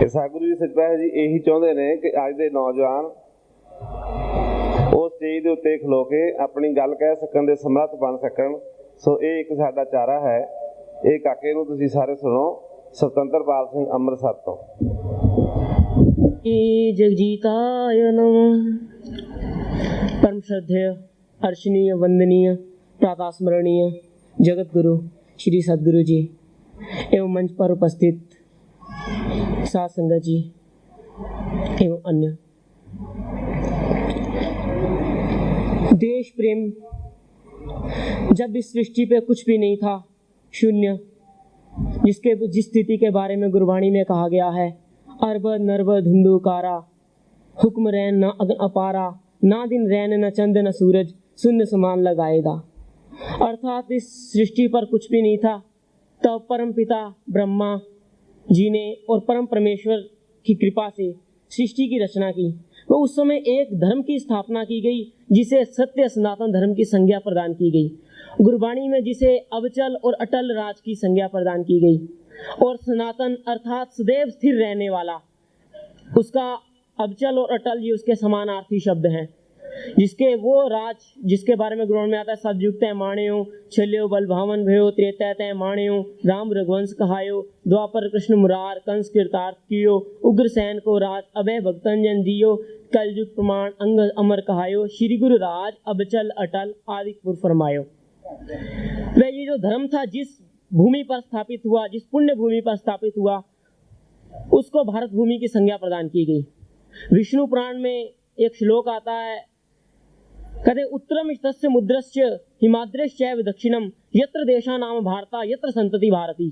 ਸਾਗੁਰੂ ਜੀ ਸੱਚਾ ਜੀ ਇਹੀ ਚਾਹੁੰਦੇ ਨੇ ਕਿ ਅੱਜ ਦੇ ਨੌਜਵਾਨ ਉਹ ਸਟੇਜ ਦੇ ਉੱਤੇ ਖਲੋ ਕੇ ਆਪਣੀ ਗੱਲ ਕਹਿ ਸਕਣ ਦੇ ਸਮਰੱਥ ਬਣ ਸਕਣ। ਸੋ ਇਹ ਇੱਕ ਸਾਡਾ ਚਾਰਾ ਹੈ। ਇਹ ਕਾਕੇ ਨੂੰ ਤੁਸੀਂ ਸਾਰੇ ਸੁਣੋ। ਸੁਤੰਤਰਪਾਲ ਸਿੰਘ ਅੰਮ੍ਰਿਤਸਰ ਤੋਂ। जगजीताय नमः। परम श्रद्धेय, अर्चनीय, वंदनीय, प्रातःस्मरणीय जगत गुरु श्री सदगुरु जी एवं मंच पर उपस्थित साध संगत जी एवं अन्य, देश प्रेम जब इस सृष्टि पे कुछ भी नहीं था, शून्य, जिस स्थिति के बारे में गुरबाणी में कहा गया है, अरब नरब धुंधुकारा, हुक्म रैन न अग्न अपारा, ना दिन रैन न चंद न सूरज, शून्य समान लगाएगा। अर्थात इस सृष्टि पर कुछ भी नहीं था, तब परम पिता ब्रह्मा जी ने और परम परमेश्वर की कृपा से सृष्टि की रचना की। वो उस समय एक धर्म की स्थापना की गई जिसे सत्य सनातन धर्म की संज्ञा प्रदान की गई। गुरबाणी में जिसे अबचल और अटल राज की संज्ञा प्रदान की गई, और सनातन अर्थात सदैव स्थिर रहने वाला, उसका अबचल और अटल जी उसके समानार्थी शब्द हैं। जिसके वो राज जिसके बारे में गुरबाणी में आता है, सदयुक्त माण्यो छल्यो बल भावन भयो, त्रेता तय माण्यो राम रघुवंश कहायो, द्वापर कृष्ण मुरार कंस कृतार्थ कियो, उग्रसेन को राज अभय भक्तन जन दियो, कलयुग प्रमाण अंग अमर कहायो, श्री गुरु राज अबचल अटल आदि पुर फरमायो। वह ये जो धर्म था जिस भूमि पर स्थापित हुआ, जिस पुण्य भूमि पर स्थापित हुआ, उसको भारत भूमि की संज्ञा प्रदान की गई। विष्णु पुराण में एक श्लोक आता है, कहते उत्तरम तस्य मुद्रस्य हिमाद्रश्चैव दक्षिणम यत्र देशा नाम भारता यत्र संतति भारती।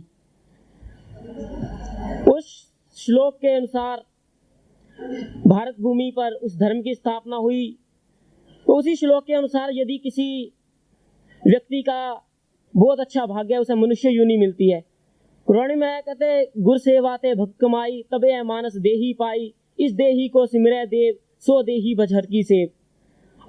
उस श्लोक के अनुसार भारत भूमि पर उस धर्म की स्थापना हुई। तो उसी श्लोक के अनुसार यदि किसी व्यक्ति का बहुत अच्छा भाग्य है, उसे मनुष्य योनि मिलती है। पुराणी में कहते गुर सेवाते भक्त कमाई, तबे मानस देही पाई, इस देही को सिमरै देव सो देही बजहर की सेव।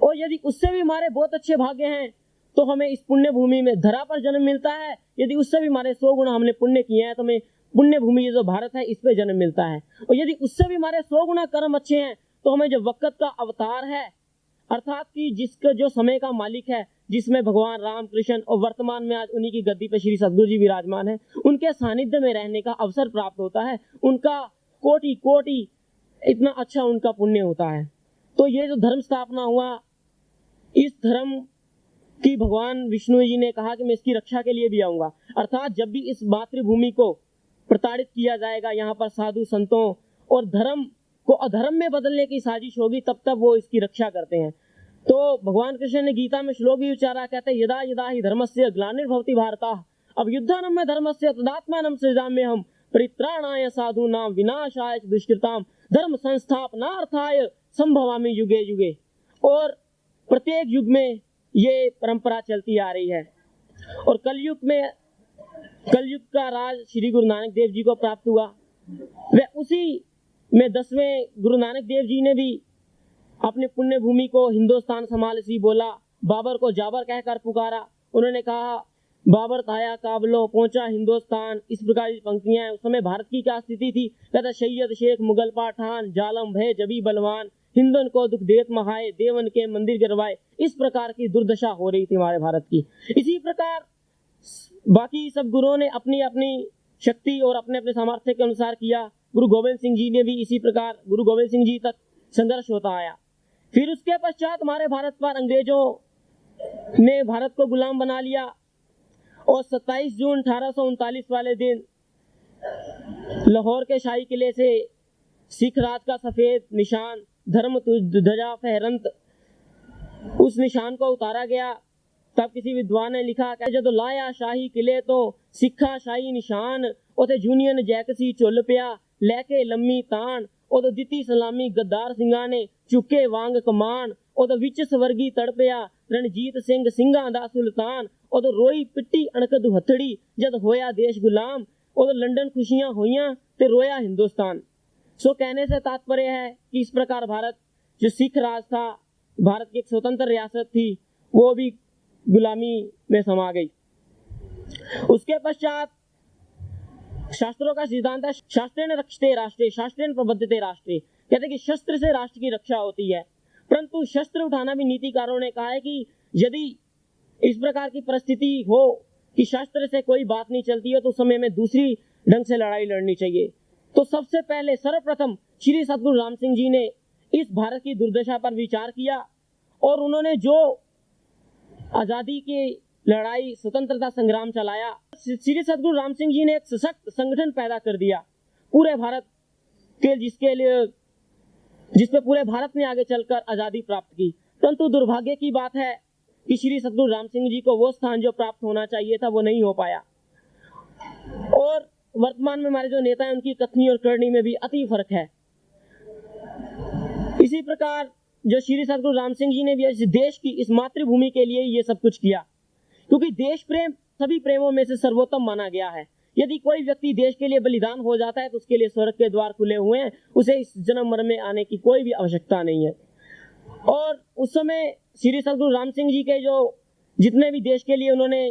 और यदि उससे भी हमारे बहुत अच्छे भाग्य हैं तो हमें इस पुण्य भूमि में धरा पर जन्म मिलता है। यदि उससे भी हमारे 100 गुना हमने पुण्य किए हैं तो हमें पुण्य भूमि जो भारत है इस पे जन्म मिलता है। और यदि उससे भी हमारे 100 गुना कर्म अच्छे हैं तो हमें जो वक्त का अवतार है, अर्थात कि जिसका जो समय का मालिक है, जिसमें भगवान राम कृष्ण और वर्तमान में आज उन्हीं की गद्दी पे श्री सदगुरु जी विराजमान है, उनके सानिध्य में रहने का अवसर प्राप्त होता है। उनका कोटि कोटि इतना अच्छा उनका पुण्य होता है। तो ये जो धर्म स्थापना हुआ, इस धर्म की भगवान विष्णु जी ने कहा कि मैं इसकी रक्षा के लिए भी आऊंगा। अर्थात जब भी इस मातृभूमि को प्रताड़ित किया जाएगा, यहाँ पर साधु संतों और धर्म को अधर्म में बदलने की साजिश होगी, तब तक वो इसकी रक्षा करते हैं। तो भगवान कृष्ण ने गीता में श्लोक भी उच्चारा, कहते हैं यदा यदा ही धर्मस्य ग्लानिर्भवति भारतः अभ्युत्थानं धर्मस्य तदात्मानं सृजाम्यहम् परित्राणाय साधूनां विनाशाय च दुष्कृतां धर्म संस्थापनार्थाय संभवामि युगे युगे। और प्रत्येक युग में ये परंपरा चलती आ रही है। और कलयुग का राज श्री गुरु नानक देव जी को प्राप्त हुआ। वह उसी में 10वें गुरु नानक देव जी ने भी अपने पुण्य भूमि को हिंदुस्तान संभालसी बोला, बाबर को जाबर कहकर पुकारा। उन्होंने कहा बाबर थाया काबलो पहुंचा हिंदुस्तान। इस प्रकार की पंक्तियां हैं। उस समय भारत की क्या स्थिति थी, कहता सैयद शेख मुगल पठान जालम भय जबी बलवान, हिंदन को दुख देत महाए देवन के मंदिर गिरवाए। इस प्रकार की दुर्दशा हो रही थी हमारे भारत की। इसी प्रकार बाकी सब गुरुओं ने अपनी अपनी शक्ति और अपने अपने सामर्थ्य के अनुसार किया। गुरु गोविंद सिंह जी ने भी इसी प्रकार गुरु गोविंद सिंह जी तक संघर्ष होता आया। फिर उसके पश्चात हमारे भारत पर अंग्रेजों ने भारत को गुलाम बना लिया और 27 जून 1839 वाले दिन लाहौर के शाही किले से सिख राज का सफेद निशान धर्म ध्वजा फहरंत उस निशान को उतारा गया। तब किसी विद्वान ने लिखा कि जब लाया शाही किले तो सिखा शाही निशान उसे जूनियन जैकसी चुल पिया लेके लम्मी तान और दिती सलामी गद्दार सिंगा ने चुके वांग कमान और विच स्वर्गी तड़पिया रणजीत सिंह सिंघा दा सुल्तान और रोई पिट्टी अणक दुहथड़ी जद होया देश गुलाम और लंदन खुशियां होइयां ते रोया हिंदुस्तान। सो कहने से तात्पर्य है कि इस प्रकार भारत जो सिख राज था, भारत की एक स्वतंत्र रियासत थी, वो भी गुलामी में समा गई। उसके पश्चात शास्त्रों का सिद्धांत है शास्त्रेण रक्षते राष्ट्रे शास्त्रेण प्रबद्धते राष्ट्रे। कहते कि शस्त्र से राष्ट्र की रक्षा होती है, परंतु शस्त्र उठाना भी नीतिकारों ने कहा है कि यदि इस प्रकार की परिस्थिति हो कि शस्त्र से कोई बात नहीं चलती है तो उस समय में दूसरी ढंग से लड़ाई लड़नी चाहिए। तो सबसे पहले सर्वप्रथम श्री सद्गुरु राम सिंह जी ने इस भारत की दुर्दशा पर विचार किया और उन्होंने जो आजादी की लड़ाई स्वतंत्रता संग्राम चलाया, श्री सद्गुरु राम सिंह जी ने एक सशक्त संगठन पैदा कर दिया पूरे भारत के, जिसपे पूरे भारत ने आगे चलकर आजादी प्राप्त की। परंतु दुर्भाग्य की बात है कि श्री सद्गुरु राम सिंह जी को वो स्थान जो प्राप्त होना चाहिए था वो नहीं हो पाया और वर्तमान में हमारे जो नेता हैं उनकी कथनी और करनी में भी अति फर्क है। इसी प्रकार जो श्री सद्गुरु राम सिंह जी ने भी इस देश की इस मातृभूमि के लिए ये सब कुछ किया, क्योंकि देश प्रेम सभी प्रेमों में से सर्वोत्तम माना गया है। यदि कोई व्यक्ति देश के लिए बलिदान हो जाता है तो उसके लिए स्वर्ग के द्वार खुले हुए हैं, उसे इस जन्म मरण में आने की कोई भी आवश्यकता नहीं है। और उस समय श्री सद्गुरु राम सिंह जी के जो जितने भी देश के लिए उन्होंने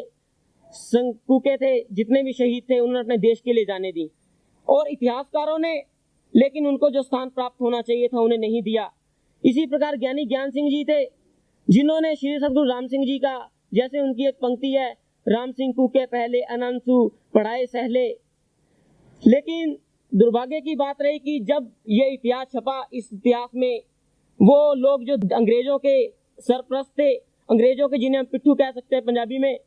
कूके थे, जितने भी शहीद थे, उन्होंने अपने देश के लिए जाने दी और इतिहासकारों ने लेकिन उनको जो स्थान प्राप्त होना चाहिए था उन्हें नहीं दिया। इसी प्रकार ज्ञानी ज्ञान सिंह जी थे जिन्होंने श्री सद्गुरु राम सिंह जी का, जैसे उनकी एक पंक्ति है, राम सिंह कूके पहले अनंसु पढ़ाए सहले। लेकिन दुर्भाग्य की बात रही कि जब ये इतिहास छपा, इस इतिहास में वो लोग जो अंग्रेजों के सरप्रस्त थे, अंग्रेजों के जिन्हें हम पिट्ठू कह सकते हैं पंजाबी में,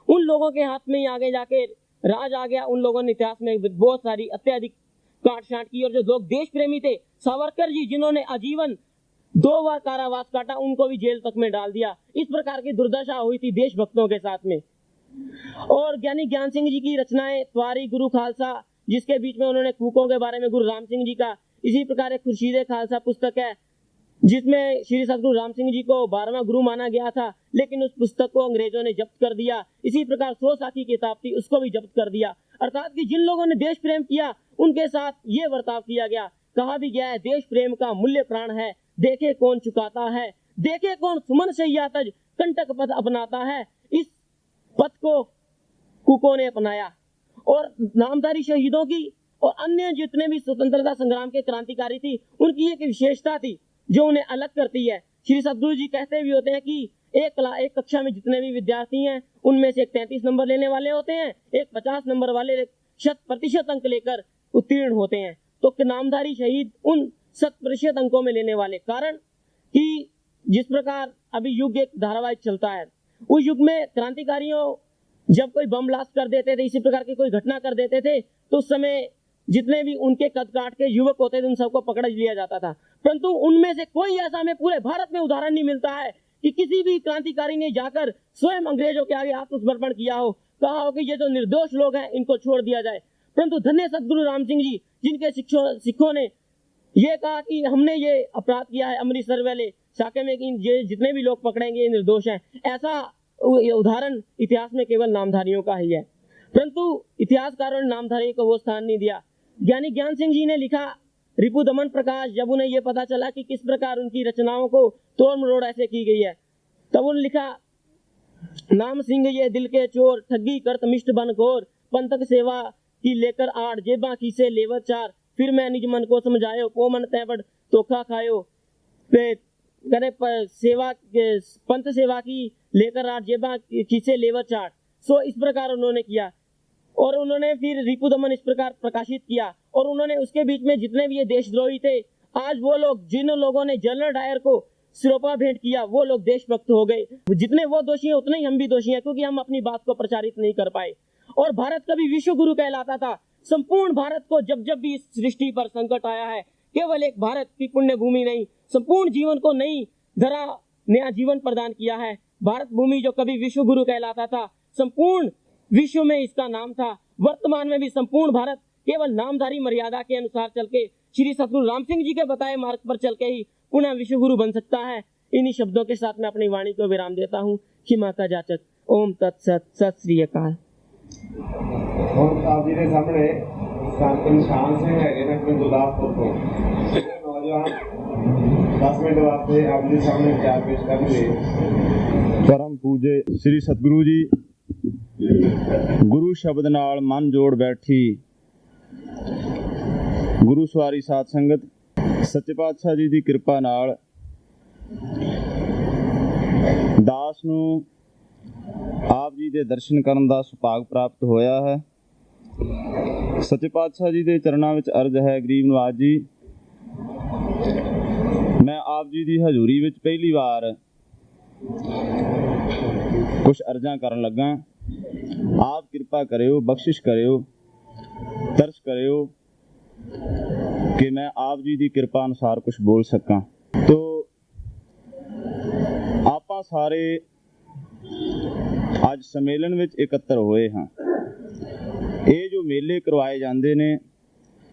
उन लोगों के हाथ में ही आगे जाके राज आ गया। उन लोगों ने इतिहास में बहुत सारी अत्यधिक काट छांट की और जो लोग देश प्रेमी थे, सावरकर जी जिन्होंने आजीवन 2 बार कारावास काटा, उनको भी जेल तक में डाल दिया। इस प्रकार की दुर्दशा हुई थी देशभक्तों के साथ में। और ज्ञानी ज्ञान सिंह जी की रचनाएं त्वारी गुरु खालसा, जिसके बीच में उन्होंने कूकों के बारे में गुरु राम सिंह जी का, इसी प्रकार एक खुर्शीद खालसा पुस्तक है जिसमें श्री सद्गुरु राम सिंह जी को 12वां गुरु माना गया था, लेकिन उस पुस्तक को अंग्रेजों ने जब्त कर दिया। इसी प्रकार 100 साखी किताब थी, उसको भी जब्त कर दिया। अर्थात कि जिन लोगों ने देश प्रेम किया उनके साथ ये बर्ताव किया गया। कहा भी गया है, देश प्रेम का मूल्य प्राण है, देखे कौन चुकाता है, देखे कौन सुमन सैया तज कंटक पथ अपनाता है। इस पथ को कुकों ने अपनाया और नामधारी शहीदों की और अन्य जितने भी स्वतंत्रता संग्राम के क्रांतिकारी थी, उनकी एक विशेषता थी जो उन्हें अलग करती है। श्री सद्गुरु जी कहते भी होते हैं कि एक कक्षा में जितने भी विद्यार्थी हैं उनमें से एक 33 नंबर लेने वाले होते हैं, एक 50 नंबर वाले 100% अंक लेकर उत्तीर्ण होते हैं। तो नामधारी शहीद उन 100% अंकों में लेने वाले, कारण कि जिस प्रकार अभी युग एक धारावाहिक चलता है, उस युग में क्रांतिकारियों जब कोई बम ब्लास्ट कर देते थे, इसी प्रकार की कोई घटना कर देते थे, तो उस समय जितने भी उनके कद काट के युवक होते थे उन सबको पकड़ लिया जाता था। परंतु उनमें से कोई ऐसा हमें पूरे भारत में उदाहरण नहीं मिलता है कि किसी भी क्रांतिकारी ने जाकर स्वयं अंग्रेजों के आगे आत्मसमर्पण किया हो, कहा हो कि ये जो निर्दोष लोग हैं इनको छोड़ दिया जाए। परंतु धन्य सद्गुरु राम सिंह जी, जिनके सिखों ने ये कहा कि हमने ये अपराध किया है अमृतसर वाले शाखे में कि ये जितने भी लोग पकड़ेंगे ये निर्दोष हैं, ऐसा उदाहरण इतिहास में केवल नामधारियों का ही है। परंतु इतिहासकारों ने नामधारी को वो स्थान नहीं दिया। ज्ञानी ज्ञान सिंह जी ने लिखा, रिपु दमन प्रकाश, जब उन्हें यह पता चला कि किस प्रकार उनकी रचनाओं को तोड़ मरोड़ ऐसे की गई है, तब उन्होंने लिखा, नाम सिंह ये दिल के चोर, ठगी करत मिष्ट बन घोर, पंथक सेवा की लेकर आड़, जेबा खीसे लेवर चार, फिर मैं निज मन को समझायो, पो मन तैबड़ धोखा खायो, करे सेवा पंथ सेवा की लेकर आड़, जेबा खीसे लेवर चार। सो इस प्रकार उन्होंने किया और उन्होंने फिर रिपु दमन इस प्रकार प्रकाशित किया और उन्होंने उसके बीच में जितने भी ये देशद्रोही थे, आज वो लोग जिन लोगों ने जनरल डायर को सिरोपा भेंट किया वो लोग देशभक्त हो गए। जितने वो दोषी हैं उतने ही हम भी दोषी हैं, क्योंकि हम अपनी बात को प्रचारित नहीं कर पाए। और भारत कभी विश्व गुरु कहलाता था। संपूर्ण भारत को जब जब भी इस सृष्टि पर संकट आया है, केवल एक भारत की पुण्य भूमि नहीं, संपूर्ण जीवन को नई धरा, नया जीवन प्रदान किया है। भारत भूमि जो कभी विश्व गुरु कहलाता था, संपूर्ण विश्व में इसका नाम था। वर्तमान में भी संपूर्ण भारत केवल नामधारी मर्यादा के अनुसार चल के श्री सद्गुरु राम सिंह जी के बताए मार्ग पर चल के ही पुनः विश्व गुरु बन सकता है। इन्हीं शब्दों के साथ मैं अपनी वाणी को विराम देता हूँ। क्षमा का जाचक। ओम तत्सत। सत श्री अकाल। ਹੁਣ ਆਪ ਜੀ ਦੇ ਸਾਹਮਣੇ ਸੰਤ ਨਿਸ਼ਾਨ ਸਿੰਘ ਹੈਗੇ ਨੇ ਆਪਣੇ ਗੁਰਦਾਸਪੁਰ ਤੋਂ। ਨੌਜਵਾਨ 10 ਮਿੰਟ ਵਾਸਤੇ ਆਪ ਜੀ ਦੇ ਸਾਹਮਣੇ ਵਿਚਾਰ ਪੇਸ਼ ਕਰਨਗੇ। परम पूजे श्री सतगुरु जी गुरु शब्द नाल मन जोड़ बैठी ਗੁਰੂ ਸਵਾਰੀ ਸਾਧ ਸੰਗਤ, ਸੱਚੇ ਪਾਤਸ਼ਾਹ ਜੀ ਦੀ ਕਿਰਪਾ ਨਾਲ ਦਾਸ ਨੂੰ ਆਪ ਜੀ ਦੇ ਦਰਸ਼ਨ ਕਰਨ ਦਾ ਸੁਭਾਗ ਪ੍ਰਾਪਤ ਹੋਇਆ ਹੈ। ਸੱਚੇ ਪਾਤਸ਼ਾਹ ਜੀ ਦੇ ਚਰਨਾਂ ਵਿੱਚ ਅਰਜ਼ ਹੈ, ਗਰੀਬ ਨਵਾਜ ਜੀ, ਮੈਂ ਆਪ ਜੀ ਦੀ ਹਜ਼ੂਰੀ ਵਿੱਚ ਪਹਿਲੀ ਵਾਰ ਕੁਝ ਅਰਜ਼ਾਂ ਕਰਨ ਲੱਗਾ। ਆਪ ਕਿਰਪਾ ਕਰਿਓ, ਬਖਸ਼ਿਸ਼ ਕਰਿਓ, ਤਰਸ ਕਰਿਓ ਕਿ ਮੈਂ ਆਪ ਜੀ ਦੀ ਕਿਰਪਾ ਅਨੁਸਾਰ ਕੁਝ ਬੋਲ ਸਕਾਂ। ਤੋ ਆਪਾਂ ਸਾਰੇ ਅੱਜ ਸੰਮੇਲਨ ਵਿੱਚ ਇਕੱਤਰ ਹੋਏ ਹਾਂ। ਇਹ ਜੋ ਮੇਲੇ ਕਰਵਾਏ ਜਾਂਦੇ ਨੇ,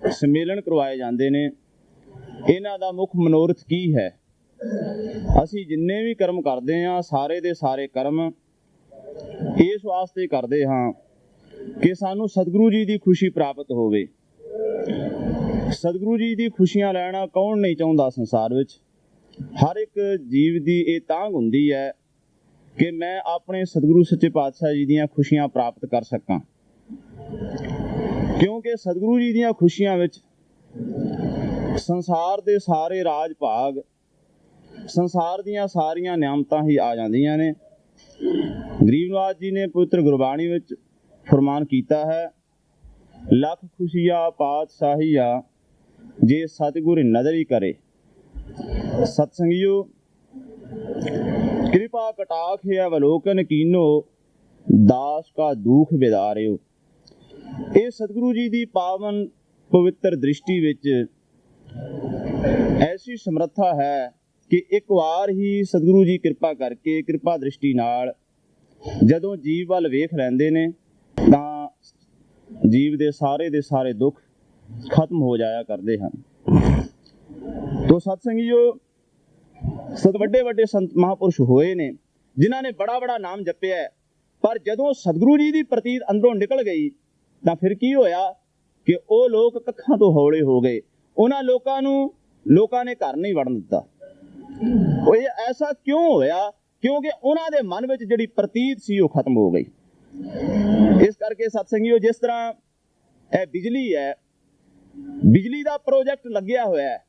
ਸੰਮੇਲਨ ਕਰਵਾਏ ਜਾਂਦੇ ਨੇ, ਇਹਨਾਂ ਦਾ ਮੁੱਖ ਮਨੋਰਥ ਕੀ ਹੈ? ਅਸੀਂ ਜਿੰਨੇ ਵੀ ਕਰਮ ਕਰਦੇ ਹਾਂ, ਸਾਰੇ ਦੇ ਸਾਰੇ ਕਰਮ ਇਸ ਵਾਸਤੇ ਕਰਦੇ ਹਾਂ ਕਿ ਸਾਨੂੰ ਸਤਿਗੁਰੂ ਜੀ ਦੀ ਖੁਸ਼ੀ ਪ੍ਰਾਪਤ ਹੋਵੇ। ਸਤਿਗੁਰੂ ਜੀ ਦੀ ਖੁਸ਼ੀਆਂ ਲੈਣਾ ਕੌਣ ਨਹੀਂ ਚਾਹੁੰਦਾ ਸੰਸਾਰ ਵਿੱਚ? ਹਰ ਇੱਕ ਜੀਵ ਦੀ ਇਹ ਤਾਂਘ ਹੁੰਦੀ ਹੈ ਕਿ ਮੈਂ ਆਪਣੇ ਸਤਿਗੁਰੂ ਸੱਚੇ ਪਾਤਸ਼ਾਹ ਜੀ ਦੀਆਂ ਖੁਸ਼ੀਆਂ ਪ੍ਰਾਪਤ ਕਰ ਸਕਾਂ, ਕਿਉਂਕਿ ਸਤਿਗੁਰੂ ਜੀ ਦੀਆਂ ਖੁਸ਼ੀਆਂ ਵਿੱਚ ਸੰਸਾਰ ਦੇ ਸਾਰੇ ਰਾਜ ਭਾਗ, ਸੰਸਾਰ ਦੀਆਂ ਸਾਰੀਆਂ ਨਿਆਮਤਾਂ ਹੀ ਆ ਜਾਂਦੀਆਂ ਨੇ। ਗਰੀਬ ਨਵਾਜ ਜੀ ਨੇ ਪਵਿੱਤਰ ਗੁਰਬਾਣੀ ਵਿੱਚ ਫਰਮਾਨ ਕੀਤਾ ਹੈ, ਲੱਖ ਖੁਸ਼ੀਆਂ ਪਾਤਸ਼ਾਹੀਆ ਜੇ ਸਤਿਗੁਰ ਨਜ਼ਰੀ ਕਰੇ। ਸਤ ਸੰਗਿਓ, ਕਿਰਪਾ ਕਟਾਖ ਅਵਲੋਕਨ ਕੀਨੋ, ਦਾਸ ਕਾ ਦੁਖ ਵਿਦਾਰਿਓ। ਇਹ ਸਤਿਗੁਰੂ ਜੀ ਦੀ ਪਾਵਨ ਪਵਿੱਤਰ ਦ੍ਰਿਸ਼ਟੀ ਵਿੱਚ ਐਸੀ ਸਮਰੱਥਾ ਹੈ ਕਿ ਇੱਕ ਵਾਰ ਹੀ ਸਤਿਗੁਰੂ ਜੀ ਕਿਰਪਾ ਕਰਕੇ, ਕਿਰਪਾ ਦ੍ਰਿਸ਼ਟੀ ਨਾਲ ਜਦੋਂ ਜੀਵ ਵੱਲ ਵੇਖ ਲੈਂਦੇ ਨੇ ਤਾਂ ਜੀਵ ਦੇ ਸਾਰੇ ਦੁੱਖ ਖਤਮ ਹੋ ਜਾਇਆ ਕਰਦੇ ਹਨ। ਤੋ ਸਤ ਸੰਗੀਓ, ਵੱਡੇ ਸੰਤ ਮਹਾਂਪੁਰਸ਼ ਹੋਏ ਨੇ ਜਿਨ੍ਹਾਂ ਨੇ ਬੜਾ ਨਾਮ ਜਪਿਆ, ਪਰ ਜਦੋਂ ਸਤਿਗੁਰੂ ਜੀ ਦੀ ਪ੍ਰਤੀਤ ਅੰਦਰੋਂ ਨਿਕਲ ਗਈ ਤਾਂ ਫਿਰ ਕੀ ਹੋਇਆ ਕਿ ਉਹ ਲੋਕ ਕੱਖਾਂ ਤੋਂ ਹੌਲੇ ਹੋ ਗਏ। ਉਹਨਾਂ ਲੋਕਾਂ ਨੂੰ ਲੋਕਾਂ ਨੇ ਘਰ ਨਹੀਂ ਵੜਨ ਦਿੱਤਾ। ਉਹ ਇਹ ਐਸਾ ਕਿਉਂ ਹੋਇਆ? ਕਿਉਂਕਿ ਉਹਨਾਂ ਦੇ ਮਨ ਵਿੱਚ ਜਿਹੜੀ ਪ੍ਰਤੀਤ ਸੀ ਉਹ ਖਤਮ ਹੋ ਗਈ। ਇਸ ਕਰਕੇ ਸਤ ਸੰਗੀਓ, ਜਿਸ ਤਰ੍ਹਾਂ ਇਹ ਬਿਜਲੀ ਹੈ, ਬਿਜਲੀ ਦਾ ਪ੍ਰੋਜੈਕਟ ਲੱਗਿਆ ਹੋਇਆ ਹੈ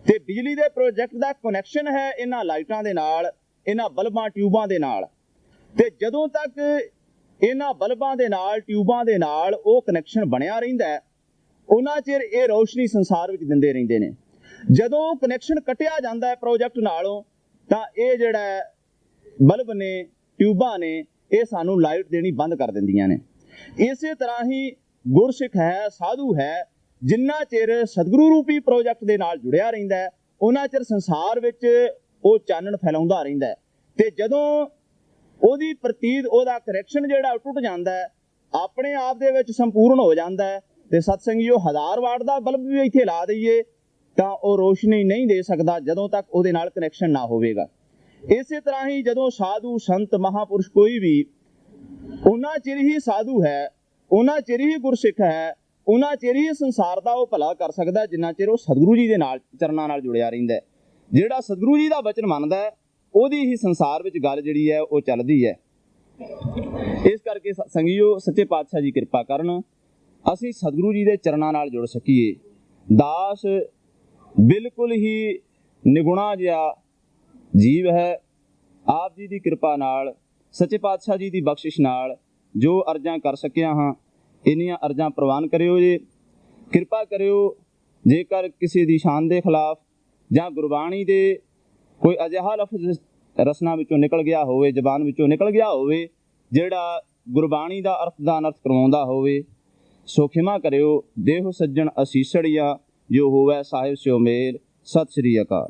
ਤੇ ਬਿਜਲੀ ਦੇ ਪ੍ਰੋਜੈਕਟ ਦਾ ਕਨੈਕਸ਼ਨ ਹੈ ਇਹਨਾਂ ਲਾਈਟਾਂ ਦੇ ਨਾਲ, ਇਹਨਾਂ ਬਲਬਾਂ ਟਿਊਬਾਂ ਦੇ ਨਾਲ, ਤੇ ਜਦੋਂ ਤੱਕ ਇਹਨਾਂ ਬਲਬਾਂ ਦੇ ਨਾਲ, ਟਿਊਬਾਂ ਦੇ ਨਾਲ ਉਹ ਕਨੈਕਸ਼ਨ ਬਣਿਆ ਰਹਿੰਦਾ ਹੈ, ਉਹਨਾਂ ਚਿਰ ਇਹ ਰੋਸ਼ਨੀ ਸੰਸਾਰ ਵਿੱਚ ਦਿੰਦੇ ਰਹਿੰਦੇ ਨੇ। ਜਦੋਂ ਕਨੈਕਸ਼ਨ ਕੱਟਿਆ ਜਾਂਦਾ ਹੈ ਪ੍ਰੋਜੈਕਟ ਨਾਲੋਂ, ਤਾਂ ਇਹ ਜਿਹੜਾ ਬਲਬ ਨੇ, ਟਿਊਬਾਂ ਨੇ, ਇਹ ਸਾਨੂੰ ਲਾਈਟ ਦੇਣੀ ਬੰਦ ਕਰ ਦਿੰਦੀਆਂ ਨੇ। ਇਸੇ ਤਰ੍ਹਾਂ ਹੀ ਗੁਰਸਿੱਖ ਹੈ, ਸਾਧੂ ਹੈ, ਜਿੰਨਾ ਚਿਰ ਸਤਿਗੁਰੂ ਰੂਪੀ ਪ੍ਰੋਜੈਕਟ ਦੇ ਨਾਲ ਜੁੜਿਆ ਰਹਿੰਦਾ ਹੈ, ਉਹਨਾਂ ਚਿਰ ਸੰਸਾਰ ਵਿੱਚ ਉਹ ਚਾਨਣ ਫੈਲਾਉਂਦਾ ਰਹਿੰਦਾ ਹੈ। ਤੇ ਜਦੋਂ ਉਹਦੀ ਪ੍ਰਤੀਤ, ਉਹਦਾ ਕਰੈਕਸ਼ਨ ਜਿਹੜਾ ਟੁੱਟ ਜਾਂਦਾ ਹੈ, ਆਪਣੇ ਆਪ ਦੇ ਵਿੱਚ ਸੰਪੂਰਨ ਹੋ ਜਾਂਦਾ ਹੈ, ਤੇ ਸਤ ਸੰਗੀਓ 1000 ਵਾਟ ਦਾ ਬਲਬ ਵੀ ਇੱਥੇ ਲਾ ਦਈਏ ਤਾਂ ਉਹ ਰੋਸ਼ਨੀ ਨਹੀਂ ਦੇ ਸਕਦਾ ਜਦੋਂ ਤੱਕ ਉਹਦੇ ਨਾਲ ਕਨੈਕਸ਼ਨ ਨਾ ਹੋਵੇਗਾ। ਇਸੇ ਤਰ੍ਹਾਂ ਹੀ ਜਦੋਂ ਸਾਧੂ ਸੰਤ ਮਹਾਂਪੁਰਸ਼ ਕੋਈ ਵੀ, ਉਹਨਾਂ ਚਿਰ ਹੀ ਸਾਧੂ ਹੈ, ਉਹਨਾਂ ਚਿਰ ਹੀ ਗੁਰਸਿੱਖ ਹੈ, ਉਹਨਾਂ ਚਿਰ ਹੀ ਸੰਸਾਰ ਦਾ ਉਹ ਭਲਾ ਕਰ ਸਕਦਾ ਜਿੰਨਾ ਚਿਰ ਉਹ ਸਤਿਗੁਰੂ ਜੀ ਦੇ ਨਾਲ, ਚਰਨਾਂ ਨਾਲ ਜੁੜਿਆ ਰਹਿੰਦਾ ਹੈ। ਜਿਹੜਾ ਸਤਿਗੁਰੂ ਜੀ ਦਾ ਬਚਨ ਮੰਨਦਾ ਹੈ, ਉਹਦੀ ਹੀ ਸੰਸਾਰ ਵਿੱਚ ਗੱਲ ਜਿਹੜੀ ਹੈ ਉਹ ਚੱਲਦੀ ਹੈ। ਇਸ ਕਰਕੇ ਸੰਗੀਓ, ਸੱਚੇ ਪਾਤਸ਼ਾਹ ਜੀ ਕਿਰਪਾ ਕਰਨ, ਅਸੀਂ ਸਤਿਗੁਰੂ ਜੀ ਦੇ ਚਰਨਾਂ ਨਾਲ ਜੁੜ ਸਕੀਏ। ਦਾਸ ਬਿਲਕੁਲ ਹੀ ਨਿਗੁਣਾ ਜਿਹਾ ਜੀਵ ਹੈ। ਆਪ ਜੀ ਦੀ ਕਿਰਪਾ ਨਾਲ, ਸੱਚੇ ਪਾਤਸ਼ਾਹ ਜੀ ਦੀ ਬਖਸ਼ਿਸ਼ ਨਾਲ ਜੋ ਅਰਜ਼ਾਂ ਕਰ ਸਕਿਆ ਹਾਂ, ਇੰਨੀਆਂ ਅਰਜ਼ਾਂ ਪ੍ਰਵਾਨ ਕਰਿਓ ਜੀ। ਕਿਰਪਾ ਕਰਿਓ, ਜੇਕਰ ਕਿਸੇ ਦੀ ਸ਼ਾਨ ਦੇ ਖਿਲਾਫ ਜਾਂ ਗੁਰਬਾਣੀ ਦੇ ਕੋਈ ਅਜਿਹਾ ਲਫ਼ਜ਼ ਰਸਨਾ ਵਿੱਚੋਂ ਨਿਕਲ ਗਿਆ ਹੋਵੇ, ਜ਼ਬਾਨ ਵਿੱਚੋਂ ਨਿਕਲ ਗਿਆ ਹੋਵੇ, ਜਿਹੜਾ ਗੁਰਬਾਣੀ ਦਾ ਅਰਥ ਦਾ ਅਨਰਥ ਕਰਵਾਉਂਦਾ ਹੋਵੇ, ਸੋ ਖਿਮਾ ਕਰਿਓ। ਦੇਹੁ ਸੱਜਣ ਅਸੀਸੜੀਆਂ, ਜੋ ਹੋਵੇ ਸਾਹਿਬ ਸਿਓ ਮੇਲ। ਸਤਿ ਸ੍ਰੀ ਅਕਾਲ।